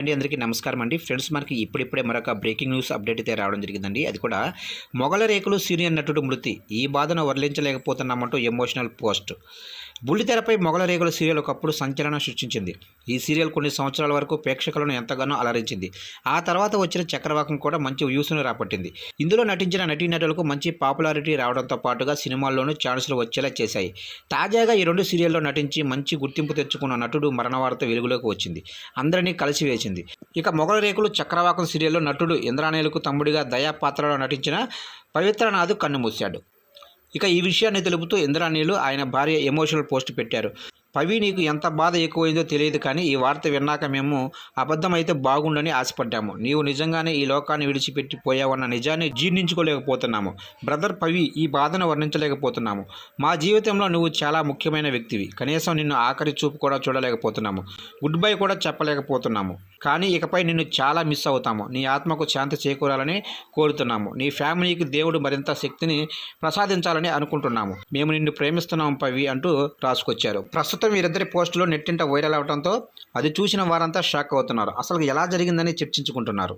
అందరికీ నమస్కారం అండి ఫ్రెండ్స్. మనకి ఇప్పుడిప్పుడే మరొక బ్రేకింగ్ న్యూస్ అప్డేట్ అయితే రావడం జరిగిందండి. అది కూడా మొగల రేకులు సీనియర్ నటుడు మృతి, ఈ బాధను వర్లించలేకపోతున్నామంటూ ఎమోషనల్ పోస్ట్. బుల్లితెరపై మొగల రేకుల సీరియల్ ఒకప్పుడు సంచలనం సృష్టించింది. ఈ సీరియల్ కొన్ని సంవత్సరాల వరకు ప్రేక్షకులను ఎంతగానో అలరించింది. ఆ తర్వాత వచ్చిన చక్రవాకం కూడా మంచి వ్యూస్ను రాపట్టింది. ఇందులో నటించిన నటీనటులకు మంచి పాపులారిటీ రావడంతో పాటుగా సినిమాల్లోనూ ఛాన్సులు వచ్చేలా చేశాయి. తాజాగా ఈ రెండు సీరియల్లో నటించి మంచి గుర్తింపు తెచ్చుకున్న నటుడు మరణ వార్త వెలుగులోకి వచ్చింది. అందరినీ కలిసివేసింది. ఇక మొగల రేకులు చక్రవాకం సీరియల్లో నటుడు ఇంద్రానేలుకు తమ్ముడిగా దయా పాత్రలో నటించిన పవిత్రనాథ్ కన్నుమూశాడు. ఇక ఈ విషయాన్ని తెలుపుతూ ఇంద్రానీలు ఆయన భార్య ఎమోషనల్ పోస్ట్ పెట్టారు. పవి, నీకు ఎంత బాధ ఎక్కువైందో తెలియదు, కానీ ఈ వార్త విన్నాక మేము అబద్ధమైతే బాగుండని ఆశపడ్డాము. నీవు నిజంగానే ఈ లోకాన్ని విడిచిపెట్టి పోయావన్న నిజాన్ని జీర్ణించుకోలేకపోతున్నాము. బ్రదర్ పవి, ఈ బాధను వర్ణించలేకపోతున్నాము. మా జీవితంలో నువ్వు చాలా ముఖ్యమైన వ్యక్తివి. కనీసం నిన్ను ఆఖరి చూపు కూడా చూడలేకపోతున్నాము. గుడ్ బై కూడా చెప్పలేకపోతున్నాము. కానీ ఇకపై నిన్ను చాలా మిస్ అవుతాము. నీ ఆత్మకు శాంతి చేకూరాలని కోరుతున్నాము. నీ ఫ్యామిలీకి దేవుడు మరింత శక్తిని ప్రసాదించాలని అనుకుంటున్నాము. మేము నిన్ను ప్రేమిస్తున్నాము పవి అంటూ రాసుకొచ్చారు. ప్రస్తుతం వీరిద్దరి పోస్టులో నెట్టింట వైరల్ అవడంతో అది చూసిన వారంతా షాక్ అవుతున్నారు. అసలు ఎలా జరిగిందని చర్చించుకుంటున్నారు.